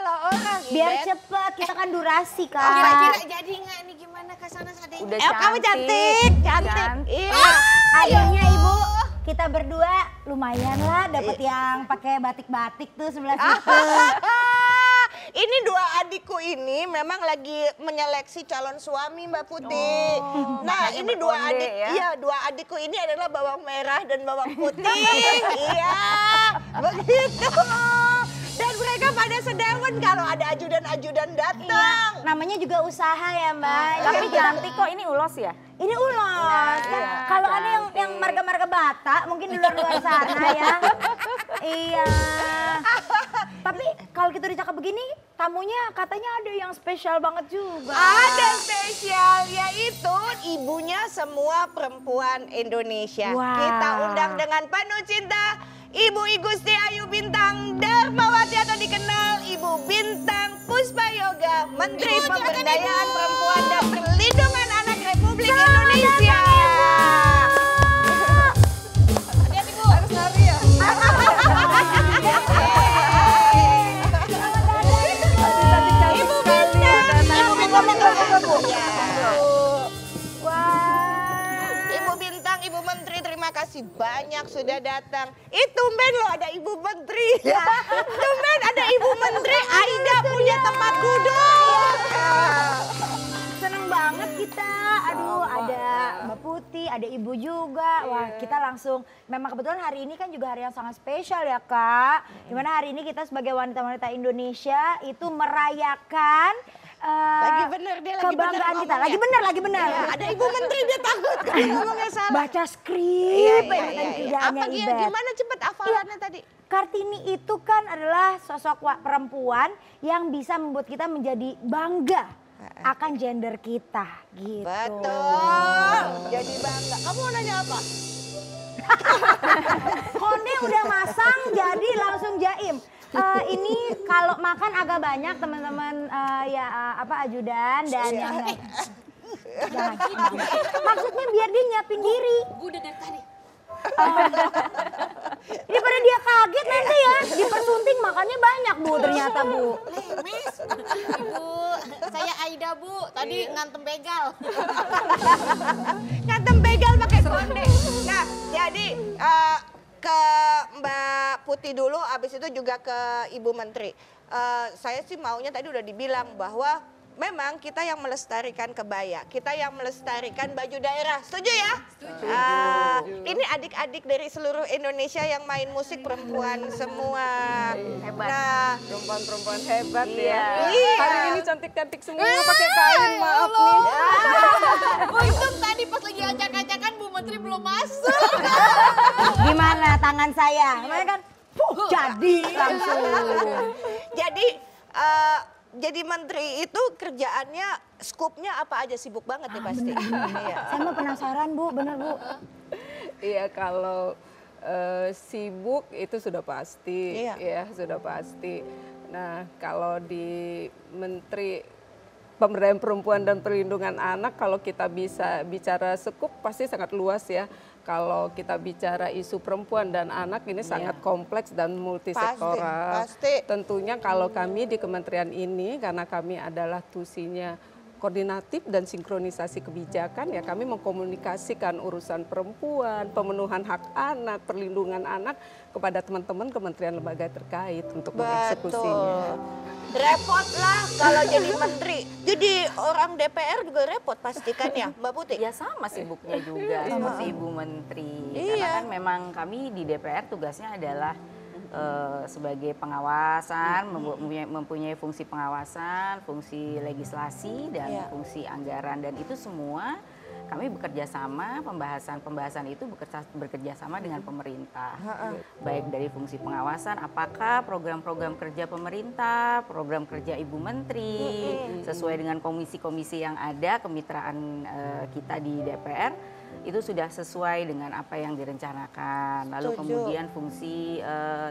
salah orang. Biar cepet, kita kan durasi kan. Kira-kira jadi nggak nih gimana ke sana adiknya? Udah Kamu cantik, cantik. Iya. Adiknya Ibu, kita berdua lumayan lah dapat yang pakai batik-batik tuh sebelah situ. Ini dua adikku ini memang lagi menyeleksi calon suami Mbak Putih. Nah ini dua berkonde adik, ya. iya dua adikku ini adalah bawang merah dan bawang putih. Iya, begitu. Dan mereka pada sedawan kalau ada ajudan-ajudan datang. Namanya juga usaha ya Mbak. Tapi cantik kok, ini ulos ya? Ini ulos. Kan kalau ada yang marga-marga Batak mungkin di luar sana ya. Iya. Tapi kalau kita udah cakep begini, tamunya katanya ada yang spesial banget juga. Ada spesial, yaitu ibunya semua perempuan Indonesia. Wah. Kita undang dengan penuh cinta Ibu Igusti Ayu Bintang Darmawati atau dikenal Ibu Bintang Puspayoga, Menteri Pemberdayaan Perempuan dan Perlindungan Anak Republik Indonesia. Hati-hati Bu, harus lari ya. Ibu Bintang, Ibu Bintang. Ibu Bintang, Ibu Menteri, terima kasih banyak sudah datang. Tumben loh ada Ibu Menteri. Tumben ada Ibu Menteri, Aida punya tempat duduk. Seneng banget kita. Aduh, ada Mbak Putih, ada Ibu juga. Wah, kita langsung, memang kebetulan hari ini kan juga hari yang sangat spesial ya Kak. Dimana hari ini kita sebagai wanita-wanita Indonesia itu merayakan Lagi bener dia, lagi bener kebanggaan kita. ngomongnya. Lagi bener. Iya, ada Ibu Menteri dia takut kalau ngomongnya salah. Baca skrip. Iya. Kerjaannya Apa Ibet. gimana cepet hafalannya tadi? Kartini itu kan adalah sosok perempuan yang bisa membuat kita menjadi bangga akan gender kita gitu. Betul, jadi bangga. Kamu mau nanya apa? Konde udah masang jadi langsung jaim. Ini kalau makan agak banyak teman-teman ajudan dan yang jangan. Maksudnya biar dia nyiapin diri. Gue udah dari tadi. Daripada dia kaget nanti ya, dipersunting makannya banyak Bu ternyata Bu. Lemes. Ibu, saya Aida Bu, tadi ngantem begal. Ngantem begal pakai konde. Nah, jadi ke Mbak Putih dulu, abis itu juga ke Ibu Menteri. Saya sih maunya tadi udah dibilang bahwa memang kita yang melestarikan kebaya, kita yang melestarikan baju daerah. Setuju ya? Setuju. Ini adik-adik dari seluruh Indonesia yang main musik perempuan semua. Hebat. Nah, Perempuan-perempuan hebat Iya. ya. Iya. Hari ini cantik-cantik semua pakai kain, maaf nih. Untung tadi pas lagi acak-acakan Bu Menteri belum masuk. Gimana tangan saya? Kemarin kan jadi langsung. Jadi menteri itu kerjaannya, skupnya apa aja, sibuk banget nih pasti. Iya. Saya mah penasaran Bu, bener Bu. Iya, kalau sibuk itu sudah pasti, Iya. ya sudah pasti. Nah, kalau di Menteri Pemberdayaan Perempuan dan Perlindungan Anak, kalau kita bisa bicara skup pasti sangat luas ya. Kalau kita bicara isu perempuan dan anak ini sangat kompleks dan multisektoral. Pasti. Tentunya kalau kami di kementerian ini, karena kami adalah tusinya koordinatif dan sinkronisasi kebijakan, ya kami mengkomunikasikan urusan perempuan, pemenuhan hak anak, perlindungan anak kepada teman-teman kementerian lembaga terkait untuk mengeksekusinya. Repot lah kalau jadi menteri. Jadi orang DPR juga repot pastikan ya Mbak Putih? Ya sama sibuknya juga seperti Ibu Menteri. Karena Iya. kan memang kami di DPR tugasnya adalah sebagai pengawasan, mempunyai fungsi pengawasan, fungsi legislasi dan fungsi anggaran, dan itu semua kami bekerja sama, pembahasan itu bekerja sama dengan pemerintah. Baik dari fungsi pengawasan, apakah program-program kerja pemerintah, program kerja Ibu Menteri, sesuai dengan komisi-komisi yang ada, kemitraan kita di DPR, itu sudah sesuai dengan apa yang direncanakan. Lalu kemudian fungsi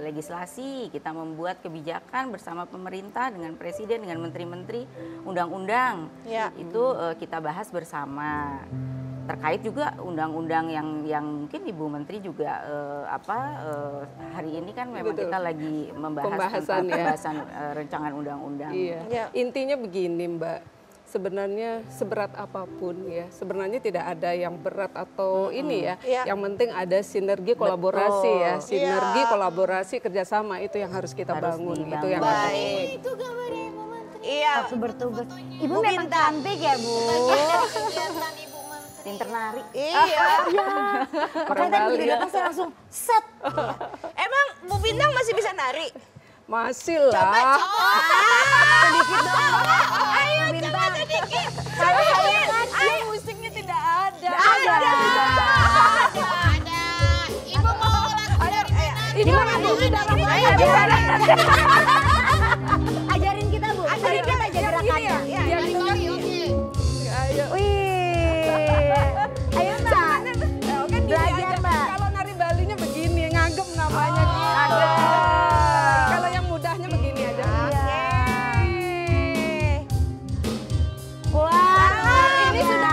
legislasi, kita membuat kebijakan bersama pemerintah, dengan presiden, dengan menteri-menteri, undang-undang. Itu kita bahas bersama. terkait juga undang-undang yang mungkin Ibu Menteri juga hari ini kan memang Betul. kita lagi membahas Pembahasan, tentang ya. pembahasan rancangan undang-undang. Iya. Ya. Intinya begini Mbak, sebenarnya seberat apapun ya, sebenarnya tidak ada yang berat atau ini ya. Iya. Yang penting ada sinergi kolaborasi ya, Betul. sinergi Iya. kolaborasi kerjasama itu yang harus kita Harus bangun, itu dibangun. yang Baik. Itu gambarnya Ibu Menteri. Iya. Waktu bertugas. Ibu Bu memang Bintang. cantik ya Bu. Kegiatan Ibu Menteri. Pinter nari. Iya. Makanya tadi begitu datang saya langsung set. Emang Bu Bintang masih bisa nari? masih lah. Sedikit dong. Ayo coba sedikit. Saya musiknya tidak ada. ada. Ada. Ibu mau latihan dari mana? Ibu ajarin kita Bu. Ajarin kita aja gerakannya. Oke, oke. Ayo. Wih. Ayo Mbak. Belajar Mbak. Kalau nari Balinya begini, ngagem namanya. Kalau yang mudahnya begini aja. Wah, ini sudah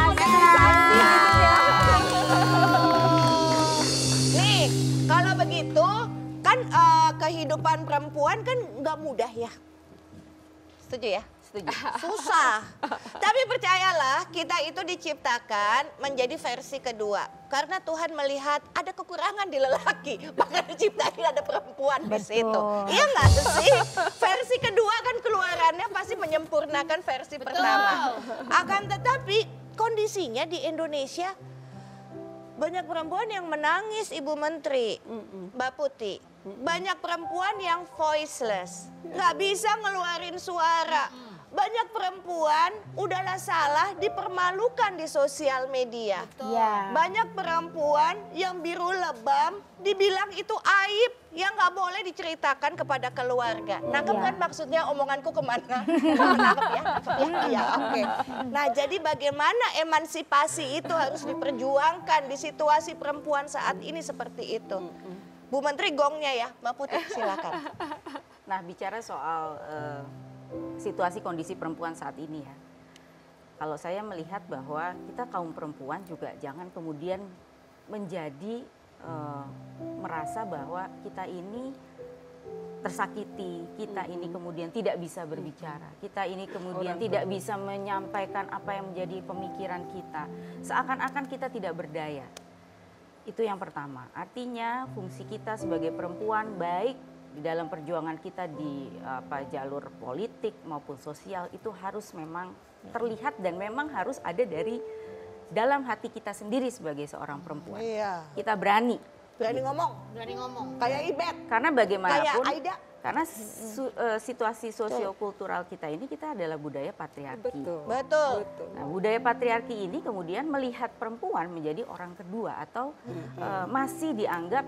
Nih, kalau begitu kan kehidupan perempuan kan nggak mudah ya. Setuju ya? Setuju. Susah. Tapi percayalah, kita itu diciptakan menjadi versi kedua. Karena Tuhan melihat ada kekurangan di lelaki, maka diciptain ada perempuan di situ. Betul. Iya nggak sih? Versi kedua kan keluarannya pasti menyempurnakan versi pertama. Akan tetapi kondisinya di Indonesia banyak perempuan yang menangis, Ibu Menteri, Mbak Putih. Banyak perempuan yang voiceless, nggak bisa ngeluarin suara. Banyak perempuan udahlah salah dipermalukan di sosial media. Iya. Banyak perempuan yang biru lebam dibilang itu aib yang nggak boleh diceritakan kepada keluarga. Nangkep Iya. kan maksudnya omonganku kemana? Nangkep ya? Iya, oke. Nah jadi bagaimana emansipasi itu harus diperjuangkan di situasi perempuan saat ini seperti itu. Bu Menteri gongnya ya, Mbak Putih silakan. Nah, bicara soal situasi kondisi perempuan saat ini ya. Kalau saya melihat bahwa kita kaum perempuan juga jangan kemudian menjadi merasa bahwa kita ini tersakiti, kita ini kemudian tidak bisa berbicara, kita ini kemudian tidak bisa menyampaikan apa yang menjadi pemikiran kita. Seakan-akan kita tidak berdaya. Itu yang pertama. Artinya fungsi kita sebagai perempuan baik di dalam perjuangan kita di jalur politik maupun sosial itu harus memang terlihat dan memang harus ada dari dalam hati kita sendiri sebagai seorang perempuan. Iya. Kita berani. Berani ngomong, Berani ngomong. kayak Ibet, Karena kayak bagaimanapun, Aida. karena situasi sosiokultural kita ini kita adalah budaya patriarki. Betul. Betul. Nah, budaya patriarki ini kemudian melihat perempuan menjadi orang kedua atau masih dianggap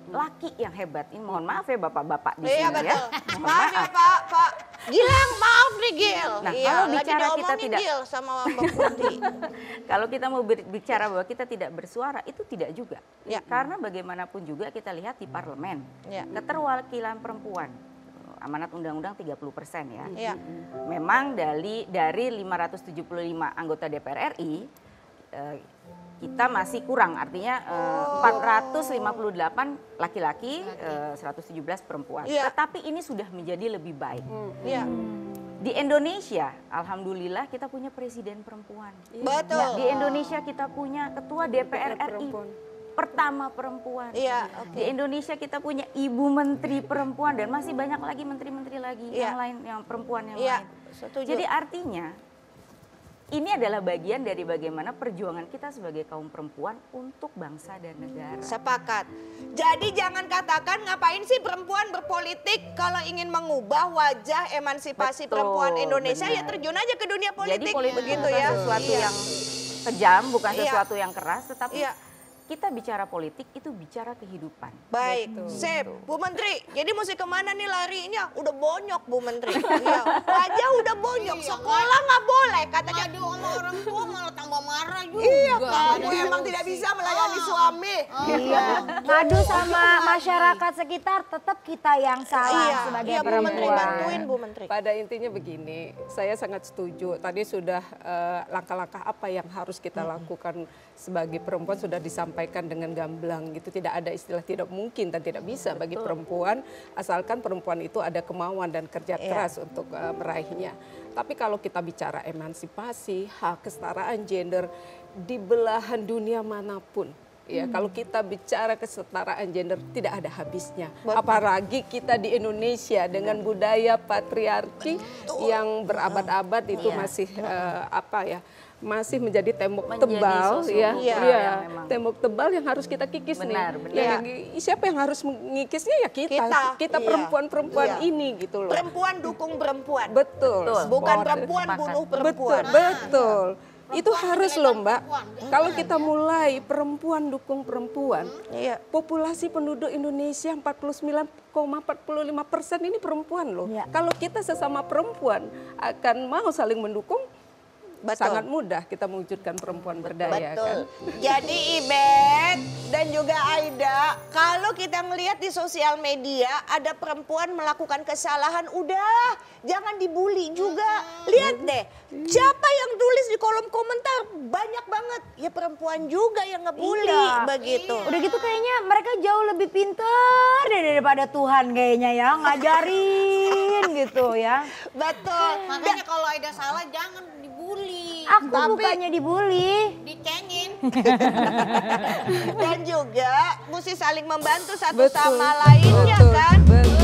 laki yang hebat. Ini mohon maaf ya bapak-bapak di sini Iya ya. betul. Mohon Maaf ya Pak Gilang, maaf nih Gil. Nah, Iya, kalau lagi bicara kita diomongin tidak- Gil sama Mbak Putih. Kalau kita mau bicara bahwa kita tidak bersuara, itu tidak juga. Ya. Karena bagaimanapun juga kita lihat di parlemen, Ya. keterwakilan perempuan, amanat undang-undang 30% ya. Iya. Memang dari 575 anggota DPR RI, kita masih kurang, artinya 458 laki-laki, 117 perempuan. Iya. Tetapi ini sudah menjadi lebih baik. Iya. Di Indonesia, alhamdulillah kita punya presiden perempuan. Betul. Di Indonesia kita punya ketua DPR RI perempuan. pertama perempuan. Iya, Di Indonesia kita punya ibu menteri perempuan dan masih banyak lagi menteri-menteri lagi Iya. yang lain, yang perempuan yang Iya, lain. setuju. Jadi artinya ini adalah bagian dari bagaimana perjuangan kita sebagai kaum perempuan untuk bangsa dan negara. Sepakat. Jadi jangan katakan ngapain sih perempuan berpolitik kalau ingin mengubah wajah emansipasi Betul, perempuan Indonesia ya benar. terjun aja ke dunia politik. Jadi politik begitu bukan ya. sesuatu Iya. yang kejam, bukan Iya. sesuatu yang keras, tetapi Iya. kita bicara politik itu bicara kehidupan. Baik, sip. Bu Menteri, jadi mesti kemana nih larinya? Udah bonyok Bu Menteri. Iya, wajah udah bonyok. Sekolah nggak boleh katanya. Aduh sama orang tua malah tambah marah juga. Iya kamu Ada emang memang tidak bisa melayani suami. Iya, ngadu sama masyarakat sekitar tetap kita yang salah sebagai Bu Menteri, perempuan. bantuin Bu Menteri. Pada intinya begini, saya sangat setuju. Tadi sudah langkah-langkah apa yang harus kita lakukan sebagai perempuan sudah disampaikan dengan gamblang gitu. Tidak ada istilah tidak mungkin dan tidak bisa bagi perempuan, asalkan perempuan itu ada kemauan dan kerja keras untuk meraihnya. Tapi kalau kita bicara emansipasi, hak kesetaraan gender di belahan dunia manapun, ya kalau kita bicara kesetaraan gender tidak ada habisnya. Apalagi kita di Indonesia dengan budaya patriarki yang berabad-abad itu masih masih menjadi tembok tebal ya, tembok tebal yang harus kita kikis Benar. Siapa yang harus mengikisnya ya kita perempuan-perempuan ini gitu loh. Perempuan dukung perempuan. Betul. Bukan perempuan bunuh perempuan. Betul. Itu harus loh Mbak. Kalau kita mulai perempuan dukung perempuan, populasi penduduk Indonesia 49,45% ini perempuan loh. Kalau kita sesama perempuan akan mau saling mendukung, sangat mudah kita mewujudkan perempuan berdaya. Kan? Jadi Ibet dan juga Aida, kalau kita ngelihat di sosial media ada perempuan melakukan kesalahan, udah jangan dibully juga. Lihat deh, siapa yang tulis di kolom komentar banyak banget. Ya perempuan juga yang ngebully begitu. Udah gitu kayaknya mereka jauh lebih pintar daripada Tuhan kayaknya ya, ngajarin gitu ya. Betul. Makanya kalau Aida salah jangan dibully. Aku bukannya dibully. Dicengin. Dan juga mesti saling membantu satu sama lainnya kan. Betul.